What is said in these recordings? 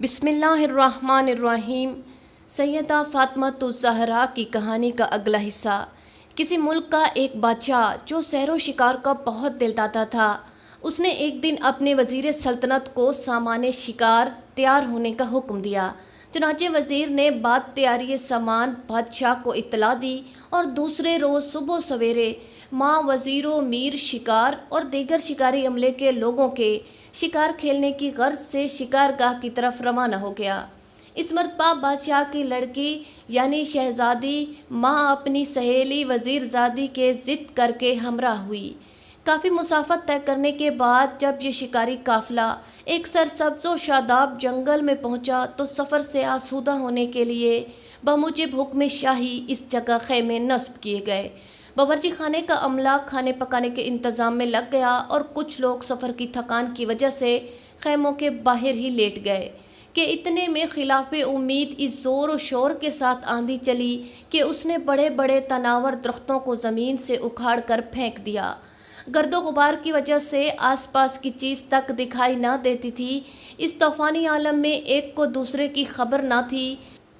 بسم اللہ الرحمن الرحیم۔ سیدہ فاطمۃ الزہرا کی کہانی کا اگلا حصہ۔ کسی ملک کا ایک بادشاہ جو سیر و شکار کا بہت دل داتا تھا، اس نے ایک دن اپنے وزیر سلطنت کو سامان شکار تیار ہونے کا حکم دیا۔ چنانچہ وزیر نے بات تیاری سامان بادشاہ کو اطلاع دی اور دوسرے روز صبح سویرے ماں وزیر و میر شکار اور دیگر شکاری عملے کے لوگوں کے شکار کھیلنے کی غرض سے شکار گاہ کی طرف روانہ ہو گیا۔ اس مرتبہ بادشاہ کی لڑکی یعنی شہزادی ماں اپنی سہیلی وزیر زادی کے ضد کر کے ہمراہ ہوئی۔ کافی مسافت طے کرنے کے بعد جب یہ شکاری قافلہ ایک سرسبز و شاداب جنگل میں پہنچا تو سفر سے آسودہ ہونے کے لیے بموجب حکم شاہی اس جگہ خیمے نصب کیے گئے۔ باورچی خانے کا عملہ کھانے پکانے کے انتظام میں لگ گیا اور کچھ لوگ سفر کی تھکان کی وجہ سے خیموں کے باہر ہی لیٹ گئے کہ اتنے میں خلاف امید اس زور و شور کے ساتھ آندھی چلی کہ اس نے بڑے بڑے تناور درختوں کو زمین سے اکھاڑ کر پھینک دیا۔ گرد و غبار کی وجہ سے آس پاس کی چیز تک دکھائی نہ دیتی تھی۔ اس طوفانی عالم میں ایک کو دوسرے کی خبر نہ تھی۔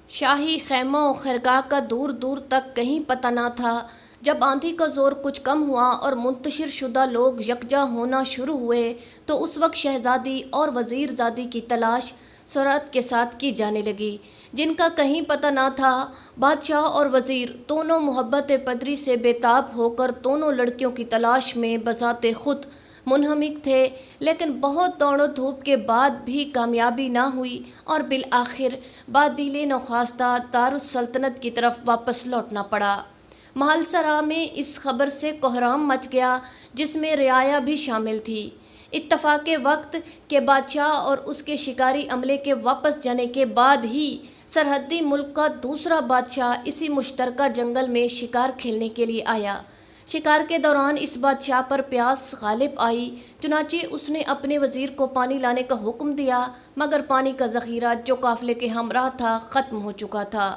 شاہی خیمہ و خرگاہ کا دور دور تک کہیں پتہ نہ تھا۔ جب آندھی کا زور کچھ کم ہوا اور منتشر شدہ لوگ یکجا ہونا شروع ہوئے تو اس وقت شہزادی اور وزیر زادی کی تلاش سرعت کے ساتھ کی جانے لگی، جن کا کہیں پتہ نہ تھا۔ بادشاہ اور وزیر دونوں محبت پدری سے بےتاب ہو کر دونوں لڑکیوں کی تلاش میں بذات خود منہمک تھے، لیکن بہت دوڑ و دھوپ کے بعد بھی کامیابی نہ ہوئی اور بالآخر بادل نخواستہ دارالسلطنت کی طرف واپس لوٹنا پڑا۔ محل سرا میں اس خبر سے کوہرام مچ گیا جس میں رعایا بھی شامل تھی۔ اتفاق وقت کہ بادشاہ اور اس کے شکاری عملے کے واپس جانے کے بعد ہی سرحدی ملک کا دوسرا بادشاہ اسی مشترکہ جنگل میں شکار کھیلنے کے لیے آیا۔ شکار کے دوران اس بادشاہ پر پیاس غالب آئی، چنانچہ اس نے اپنے وزیر کو پانی لانے کا حکم دیا، مگر پانی کا ذخیرہ جو قافلے کے ہمراہ تھا ختم ہو چکا تھا۔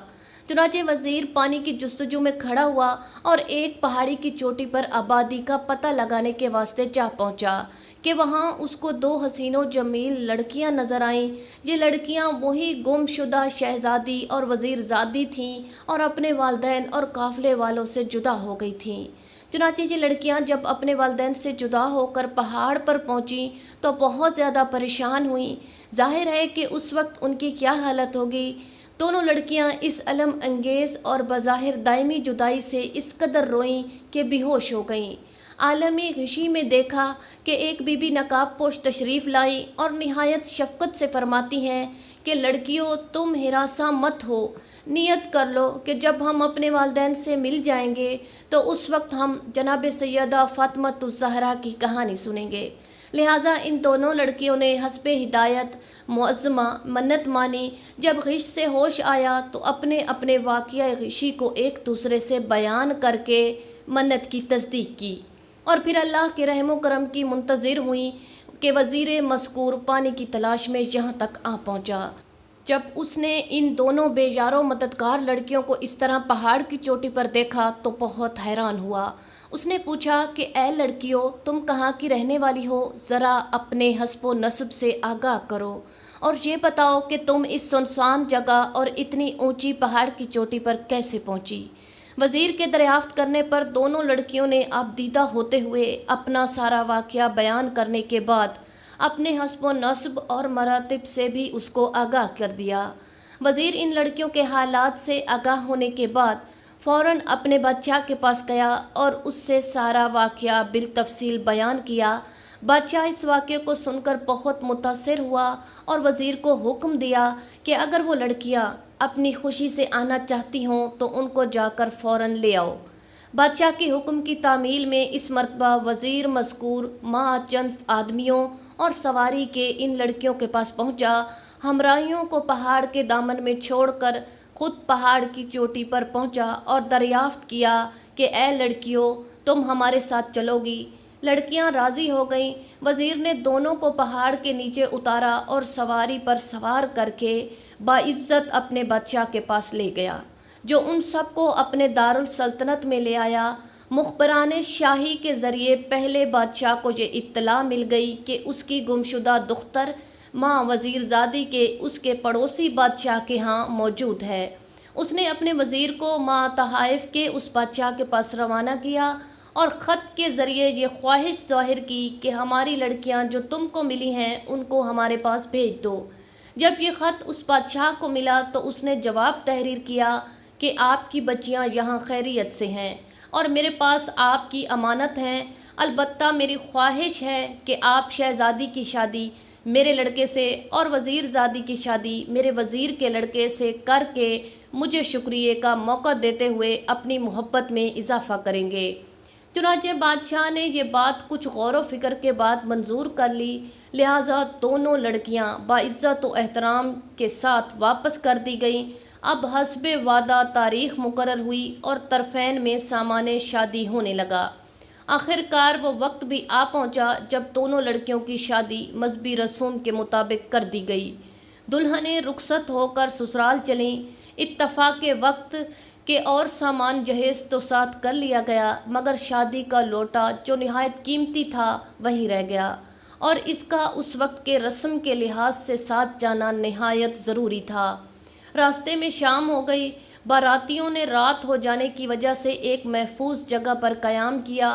چنانچہ وزیر پانی کی جستجو میں کھڑا ہوا اور ایک پہاڑی کی چوٹی پر آبادی کا پتہ لگانے کے واسطے جا پہنچا کہ وہاں اس کو دو حسین و جمیل لڑکیاں نظر آئیں۔ یہ لڑکیاں وہی گم شدہ شہزادی اور وزیر زادی تھیں اور اپنے والدین اور قافلے والوں سے جدا ہو گئی تھیں۔ چنانچہ یہ لڑکیاں جب اپنے والدین سے جدا ہو کر پہاڑ پر پہنچیں تو بہت زیادہ پریشان ہوئیں۔ ظاہر ہے کہ اس وقت ان کی کیا حالت ہوگی۔ دونوں لڑکیاں اس الم انگیز اور بظاہر دائمی جدائی سے اس قدر روئیں کہ بے ہوش ہو گئیں۔ عالمی غشی میں دیکھا کہ ایک بی بی نقاب پوش تشریف لائیں اور نہایت شفقت سے فرماتی ہیں کہ لڑکیوں تم ہراساں مت ہو، نیت کر لو کہ جب ہم اپنے والدین سے مل جائیں گے تو اس وقت ہم جناب سیدہ فاطمۃ الزہرا کی کہانی سنیں گے۔ لہٰذا ان دونوں لڑکیوں نے حسب ہدایت معظمہ منت مانی۔ جب غش سے ہوش آیا تو اپنے اپنے واقعہ غشی کو ایک دوسرے سے بیان کر کے منت کی تصدیق کی اور پھر اللہ کے رحم و کرم کی منتظر ہوئیں کہ وزیر مذکور پانی کی تلاش میں یہاں تک آ پہنچا۔ جب اس نے ان دونوں بے یار و مددگار لڑکیوں کو اس طرح پہاڑ کی چوٹی پر دیکھا تو بہت حیران ہوا۔ اس نے پوچھا کہ اے لڑکیوں، تم کہاں کی رہنے والی ہو؟ ذرا اپنے حسب و نسب سے آگاہ کرو اور یہ بتاؤ کہ تم اس سنسان جگہ اور اتنی اونچی پہاڑ کی چوٹی پر کیسے پہنچی؟ وزیر کے دریافت کرنے پر دونوں لڑکیوں نے آبدیدہ ہوتے ہوئے اپنا سارا واقعہ بیان کرنے کے بعد اپنے حسب و نسب اور مراتب سے بھی اس کو آگاہ کر دیا۔ وزیر ان لڑکیوں کے حالات سے آگاہ ہونے کے بعد فوراً اپنے بادشاہ کے پاس گیا اور اس سے سارا واقعہ بالتفصیل بیان کیا۔ بادشاہ اس واقعے کو سن کر بہت متاثر ہوا اور وزیر کو حکم دیا کہ اگر وہ لڑکیاں اپنی خوشی سے آنا چاہتی ہوں تو ان کو جا کر فوراً لے آؤ۔ بادشاہ کے حکم کی تعمیل میں اس مرتبہ وزیر مذکور مع چند آدمیوں اور سواری کے ان لڑکیوں کے پاس پہنچا۔ ہمراہیوں کو پہاڑ کے دامن میں چھوڑ کر خود پہاڑ کی چوٹی پر پہنچا اور دریافت کیا کہ اے لڑکیوں، تم ہمارے ساتھ چلو گی؟ لڑکیاں راضی ہو گئیں۔ وزیر نے دونوں کو پہاڑ کے نیچے اتارا اور سواری پر سوار کر کے باعزت اپنے بادشاہ کے پاس لے گیا، جو ان سب کو اپنے دارالسلطنت میں لے آیا۔ مخبران شاہی کے ذریعے پہلے بادشاہ کو یہ اطلاع مل گئی کہ اس کی گمشدہ دختر ماں وزیر زادی کے اس کے پڑوسی بادشاہ کے ہاں موجود ہے۔ اس نے اپنے وزیر کو ماں تحائف کے اس بادشاہ کے پاس روانہ کیا اور خط کے ذریعے یہ خواہش ظاہر کی کہ ہماری لڑکیاں جو تم کو ملی ہیں ان کو ہمارے پاس بھیج دو۔ جب یہ خط اس بادشاہ کو ملا تو اس نے جواب تحریر کیا کہ آپ کی بچیاں یہاں خیریت سے ہیں اور میرے پاس آپ کی امانت ہیں، البتہ میری خواہش ہے کہ آپ شہزادی کی شادی میرے لڑکے سے اور وزیر زادی کی شادی میرے وزیر کے لڑکے سے کر کے مجھے شکریہ کا موقع دیتے ہوئے اپنی محبت میں اضافہ کریں گے۔ چنانچہ بادشاہ نے یہ بات کچھ غور و فکر کے بعد منظور کر لی، لہٰذا دونوں لڑکیاں باعزت و احترام کے ساتھ واپس کر دی گئیں۔ اب حسب وعدہ تاریخ مقرر ہوئی اور طرفین میں سامان شادی ہونے لگا۔ آخر کار وہ وقت بھی آ پہنچا جب دونوں لڑکیوں کی شادی مذہبی رسوم کے مطابق کر دی گئی۔ دلہنیں رخصت ہو کر سسرال چلیں۔ اتفاق کے وقت کہ اور سامان جہیز تو ساتھ کر لیا گیا، مگر شادی کا لوٹا جو نہایت قیمتی تھا وہیں رہ گیا، اور اس کا اس وقت کے رسم کے لحاظ سے ساتھ جانا نہایت ضروری تھا۔ راستے میں شام ہو گئی۔ باراتیوں نے رات ہو جانے کی وجہ سے ایک محفوظ جگہ پر قیام کیا۔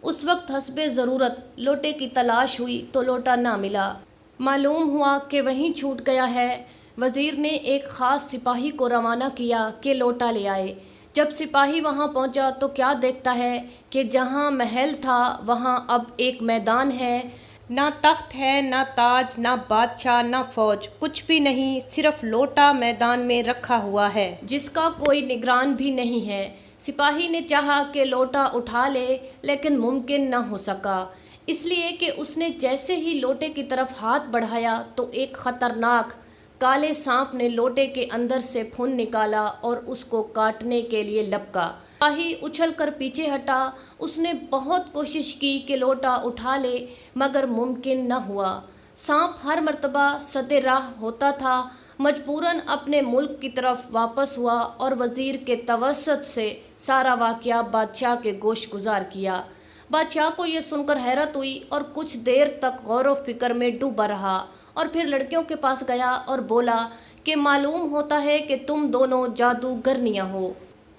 اس وقت حسب ضرورت لوٹے کی تلاش ہوئی تو لوٹا نہ ملا۔ معلوم ہوا کہ وہیں چھوٹ گیا ہے۔ وزیر نے ایک خاص سپاہی کو روانہ کیا کہ لوٹا لے آئے۔ جب سپاہی وہاں پہنچا تو کیا دیکھتا ہے کہ جہاں محل تھا وہاں اب ایک میدان ہے، نہ تخت ہے، نہ تاج، نہ بادشاہ، نہ فوج، کچھ بھی نہیں، صرف لوٹا میدان میں رکھا ہوا ہے جس کا کوئی نگران بھی نہیں ہے۔ سپاہی نے چاہا کہ لوٹا اٹھا لے لیکن ممکن نہ ہو سکا، اس لیے کہ اس نے جیسے ہی لوٹے کی طرف ہاتھ بڑھایا تو ایک خطرناک کالے سانپ نے لوٹے کے اندر سے پھن نکالا اور اس کو کاٹنے کے لیے لپکا۔ سپاہی اچھل کر پیچھے ہٹا۔ اس نے بہت کوشش کی کہ لوٹا اٹھا لے مگر ممکن نہ ہوا۔ سانپ ہر مرتبہ سد راہ ہوتا تھا۔ مجبوراً اپنے ملک کی طرف واپس ہوا اور وزیر کے توسط سے سارا واقعہ بادشاہ کے گوش گزار کیا۔ بادشاہ کو یہ سن کر حیرت ہوئی اور کچھ دیر تک غور و فکر میں ڈوبا رہا، اور پھر لڑکیوں کے پاس گیا اور بولا کہ معلوم ہوتا ہے کہ تم دونوں جادوگرنیاں ہو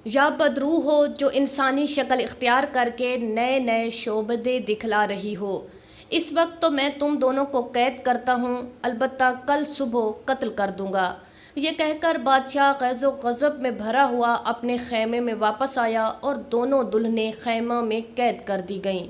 یا بدروح ہو جو انسانی شکل اختیار کر کے نئے نئے شعبدے دکھلا رہی ہو۔ اس وقت تو میں تم دونوں کو قید کرتا ہوں، البتہ کل صبح قتل کر دوں گا۔ یہ کہہ کر بادشاہ غیظ و غضب میں بھرا ہوا اپنے خیمے میں واپس آیا اور دونوں دلہنیں خیمہ میں قید کر دی گئیں۔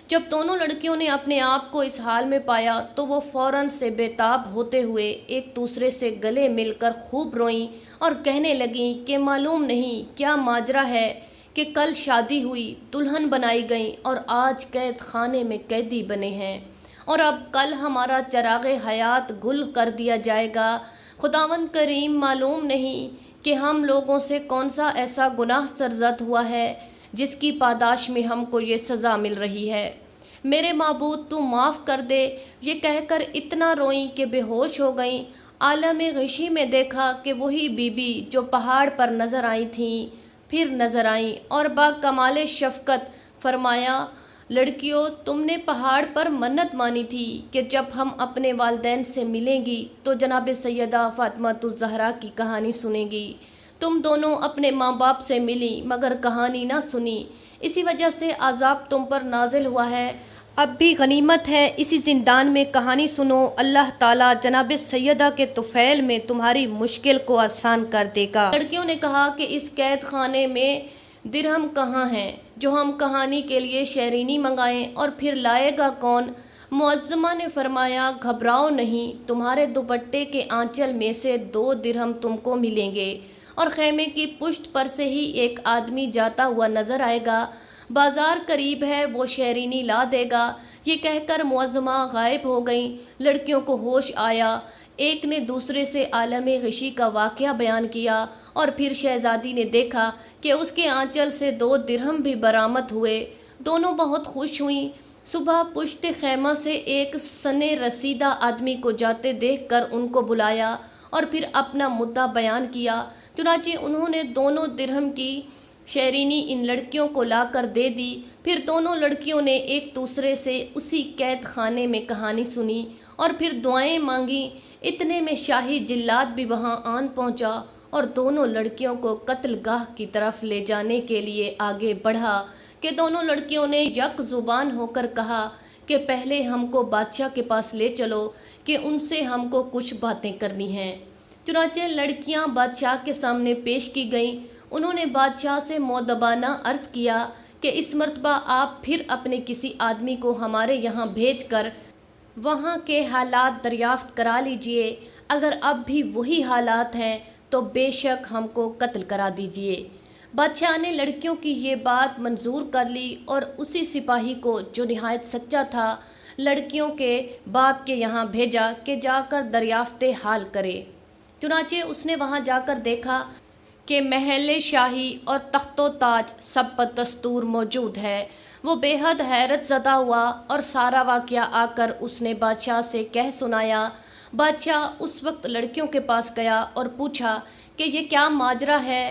جب دونوں لڑکیوں نے اپنے آپ کو اس حال میں پایا تو وہ فوراً سے بے تاب ہوتے ہوئے ایک دوسرے سے گلے مل کر خوب روئیں اور کہنے لگیں کہ معلوم نہیں کیا ماجرا ہے کہ کل شادی ہوئی، دلہن بنائی گئیں اور آج قید خانے میں قیدی بنے ہیں، اور اب کل ہمارا چراغ حیات گل کر دیا جائے گا۔ خداوند کریم معلوم نہیں کہ ہم لوگوں سے کون سا ایسا گناہ سرزد ہوا ہے جس کی پاداش میں ہم کو یہ سزا مل رہی ہے۔ میرے معبود تو معاف کر دے۔ یہ کہہ کر اتنا روئیں کہ بے ہوش ہو گئیں۔ عالم غشی میں دیکھا کہ وہی بی بی جو پہاڑ پر نظر آئی تھیں پھر نظر آئیں اور با کمال شفقت فرمایا، لڑکیوں تم نے پہاڑ پر منت مانی تھی کہ جب ہم اپنے والدین سے ملیں گی تو جناب سیدہ فاطمۃ الزہرا کی کہانی سنیں گی۔ تم دونوں اپنے ماں باپ سے ملی مگر کہانی نہ سنی، اسی وجہ سے عذاب تم پر نازل ہوا ہے۔ اب بھی غنیمت ہے، اسی زندان میں کہانی سنو، اللہ تعالیٰ جناب سیدہ کے طفیل میں تمہاری مشکل کو آسان کر دے گا۔ لڑکیوں نے کہا کہ اس قید خانے میں درہم کہاں ہیں جو ہم کہانی کے لیے شیرینی منگائیں، اور پھر لائے گا کون؟ معظمہ نے فرمایا، گھبراؤ نہیں، تمہارے دوپٹے کے آنچل میں سے 2 درہم تم کو ملیں گے، اور خیمے کی پشت پر سے ہی ایک آدمی جاتا ہوا نظر آئے گا، بازار قریب ہے، وہ شیرینی لا دے گا۔ یہ کہہ کر معظمہ غائب ہو گئیں۔ لڑکیوں کو ہوش آیا، ایک نے دوسرے سے عالم غشی کا واقعہ بیان کیا، اور پھر شہزادی نے دیکھا کہ اس کے آنچل سے 2 درہم بھی برآمد ہوئے۔ دونوں بہت خوش ہوئیں۔ صبح پشت خیمہ سے ایک سنے رسیدہ آدمی کو جاتے دیکھ کر ان کو بلایا اور پھر اپنا مدعا بیان کیا۔ چنانچہ انہوں نے 2 درہم کی شیرینی ان لڑکیوں کو لا کر دے دی۔ پھر دونوں لڑکیوں نے ایک دوسرے سے اسی قید خانے میں کہانی سنی اور پھر دعائیں مانگیں۔ اتنے میں شاہی جلاد بھی وہاں آن پہنچا اور دونوں لڑکیوں کو قتل گاہ کی طرف لے جانے کے لیے آگے بڑھا کہ دونوں لڑکیوں نے یک زبان ہو کر کہا کہ پہلے ہم کو بادشاہ کے پاس لے چلو کہ ان سے ہم کو کچھ باتیں کرنی ہیں۔ چنانچہ لڑکیاں بادشاہ کے سامنے پیش کی گئیں۔ انہوں نے بادشاہ سے مؤدبانہ عرض کیا کہ اس مرتبہ آپ پھر اپنے کسی آدمی کو ہمارے یہاں بھیج کر وہاں کے حالات دریافت کرا لیجئے۔ اگر اب بھی وہی حالات ہیں تو بے شک ہم کو قتل کرا دیجئے۔ بادشاہ نے لڑکیوں کی یہ بات منظور کر لی اور اسی سپاہی کو جو نہایت سچا تھا لڑکیوں کے باپ کے یہاں بھیجا کہ جا کر دریافت حال کرے۔ چنانچہ اس نے وہاں جا کر دیکھا کہ محل شاہی اور تخت و تاج سب پر دستور موجود ہے۔ وہ بے حد حیرت زدہ ہوا اور سارا واقعہ آ کر اس نے بادشاہ سے کہہ سنایا۔ بادشاہ اس وقت لڑکیوں کے پاس گیا اور پوچھا کہ یہ کیا ماجرا ہے؟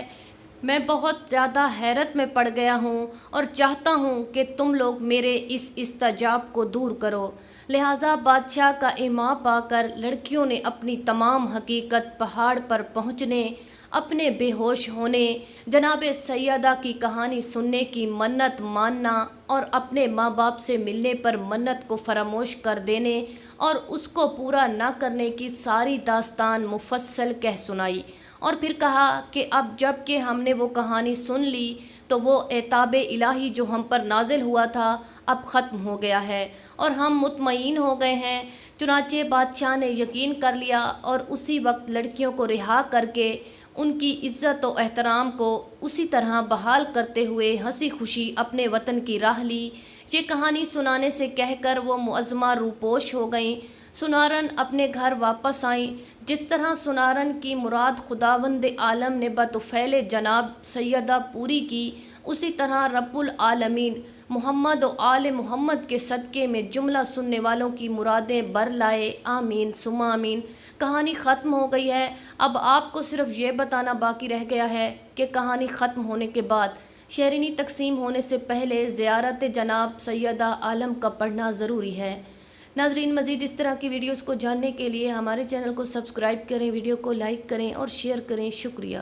میں بہت زیادہ حیرت میں پڑ گیا ہوں اور چاہتا ہوں کہ تم لوگ میرے اس استعجاب کو دور کرو۔ لہٰذا بادشاہ کا ایما پا کر لڑکیوں نے اپنی تمام حقیقت پہاڑ پر پہنچنے، اپنے بے ہوش ہونے، جناب سیدہ کی کہانی سننے کی منت ماننا اور اپنے ماں باپ سے ملنے پر منت کو فراموش کر دینے اور اس کو پورا نہ کرنے کی ساری داستان مفصل کہہ سنائی، اور پھر کہا کہ اب جب کہ ہم نے وہ کہانی سن لی تو وہ عتاب الہی جو ہم پر نازل ہوا تھا اب ختم ہو گیا ہے اور ہم مطمئن ہو گئے ہیں۔ چنانچہ بادشاہ نے یقین کر لیا اور اسی وقت لڑکیوں کو رہا کر کے ان کی عزت و احترام کو اسی طرح بحال کرتے ہوئے ہنسی خوشی اپنے وطن کی راہ لی۔ یہ کہانی سنانے سے کہہ کر وہ معظمہ روپوش ہو گئیں۔ سنارن اپنے گھر واپس آئیں۔ جس طرح سنارن کی مراد خداوند عالم نے بطفیل جناب سیدہ پوری کی، اسی طرح رب العالمین محمد و آل محمد کے صدقے میں جملہ سننے والوں کی مرادیں بر لائے۔ آمین ثم آمین۔ کہانی ختم ہو گئی ہے۔ اب آپ کو صرف یہ بتانا باقی رہ گیا ہے کہ کہانی ختم ہونے کے بعد شیرینی تقسیم ہونے سے پہلے زیارت جناب سیدہ عالم کا پڑھنا ضروری ہے۔ ناظرین، مزید اس طرح کی ویڈیوز کو جاننے کے لیے ہمارے چینل کو سبسکرائب کریں، ویڈیو کو لائک کریں اور شیئر کریں۔ شکریہ۔